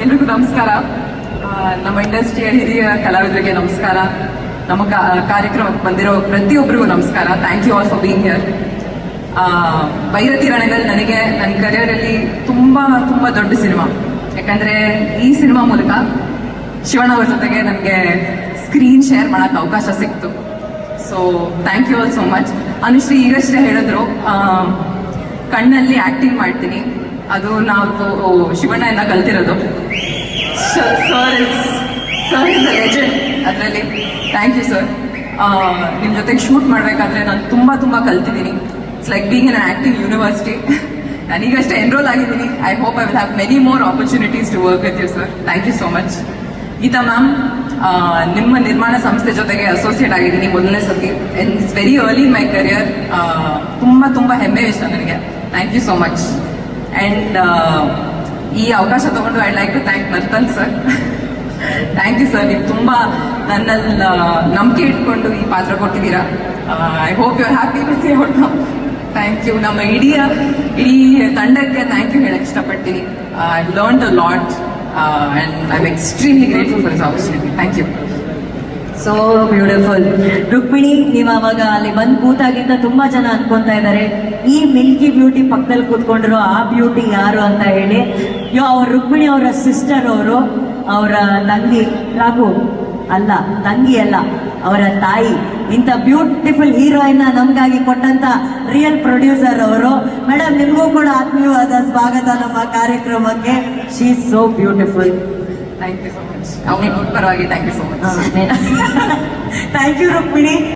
ಎಲ್ರಿಗೂ ನಮಸ್ಕಾರ. ನಮ್ಮ ಇಂಡಸ್ಟ್ರಿಯ ಹಿರಿಯ ಕಲಾವಿದರಿಗೆ ನಮಸ್ಕಾರ. ನಮ್ಮ ಕಾರ್ಯಕ್ರಮಕ್ಕೆ ಬಂದಿರೋ ಪ್ರತಿಯೊಬ್ಬರಿಗೂ ನಮಸ್ಕಾರ. Thank you all for being here. Bhairathi Ranagal ನನಗೆ ನನ್ನ ಕರಿಯರಲ್ಲಿ ತುಂಬ ತುಂಬ ದೊಡ್ಡ ಸಿನಿಮಾ. ಯಾಕಂದರೆ ಈ ಸಿನಿಮಾ ಮೂಲಕ ಶಿವಣ್ಣ ಅವ್ರ ಜೊತೆಗೆ ನನಗೆ ಸ್ಕ್ರೀನ್ ಶೇರ್ ಮಾಡೋಕ್ಕೆ ಅವಕಾಶ ಸಿಕ್ತು. So thank you all so much. Anushree ಈಗಷ್ಟೇ ಹೇಳಿದ್ರು ಕಣ್ಣಲ್ಲಿ ಆ್ಯಕ್ಟಿಂಗ್ ಮಾಡ್ತೀನಿ, ಅದು ನಾವು ಶಿವಣ್ಣಯಿಂದ ಕಲ್ತಿರೋದು. ಸರ್ ಇಸ್ ದ ಲೆಜೆಂಡ್ ಅದರಲ್ಲಿ. Thank you sir. ನಿಮ್ಮ ಜೊತೆಗೆ ಶೂಟ್ ಮಾಡಬೇಕಾದ್ರೆ ನಾನು ತುಂಬ ತುಂಬ ಕಲ್ತಿದ್ದೀನಿ. It's like being in acting university. ನಾನೀಗಷ್ಟೇ ಎನ್ರೋಲ್ ಆಗಿದ್ದೀನಿ. I hope I will have many more opportunities to work with you sir. Thank you so much. Geetha ma'am, ನಿಮ್ಮ ನಿರ್ಮಾಣ ಸಂಸ್ಥೆ ಜೊತೆಗೆ ಅಸೋಸಿಯೇಟ್ ಆಗಿದ್ದೀನಿ ಮೊದಲನೇ ಸತಿ. It's very early in my career. ತುಂಬ ತುಂಬ ಹೆಮ್ಮೆ ವಿಷಯ ನನಗೆ. Thank you so much. And ಈ ಅವಕಾಶ ತಗೊಂಡು I like to thank Narthan sir. Thank you sir. ನೀವು ತುಂಬ ನನ್ನಲ್ಲಿ ನಂಬಿಕೆ ಇಟ್ಕೊಂಡು ಈ ಪಾತ್ರ ಕೊಟ್ಟಿದ್ದೀರಾ. I hope you are happy with your outcome. Thank you. ನಮ್ಮ ಇಡೀ ತಂಡಕ್ಕೆ ಥ್ಯಾಂಕ್ ಯು ಹೇಳಕ್ಕೆ ಇಷ್ಟಪಡ್ತೀನಿ. I learn a lot and I am extremely grateful for this opportunity. Thank you. So beautiful. Rukmini, ನೀವು ಅವಾಗ ಅಲ್ಲಿ ಬಂದು ಕೂತಾಗಿಂದ ತುಂಬಾ ಜನ ಅನ್ಕೊಂತಾ ಇದ್ದಾರೆ ಈ ಮಿಲ್ಕಿ ಬ್ಯೂಟಿ ಪಕ್ಕದಲ್ಲಿ ಕೂತ್ಕೊಂಡಿರೋ ಆ ಬ್ಯೂಟಿ ಯಾರು ಅಂತ ಹೇಳಿ. ಅವ್ರ ರುಕ್ಮಿಣಿ ಅವರ ಸಿಸ್ಟರ್, ಅವರು ಅವರ ತಂಗಿ ರಾಘು ಅಲ್ಲ, ತಂಗಿ ಅಲ್ಲ, ಅವರ ತಾಯಿ. ಇಂಥ ಬ್ಯೂಟಿಫುಲ್ ಹೀರೋಯಿನ್ ನಮಗಾಗಿ ಕೊಟ್ಟಂತ ರಿಯಲ್ ಪ್ರೊಡ್ಯೂಸರ್ ಅವರು. ಮೇಡಮ್, ನಿಮಗೂ ಕೂಡ ಆತ್ಮೀಯವಾದ ಸ್ವಾಗತ ನಮ್ಮ ಕಾರ್ಯಕ್ರಮಕ್ಕೆ. She is so beautiful. Thank you so much. ಅವ್ರ ಪರವಾಗಿ thank you so much. Thank you Rukmini.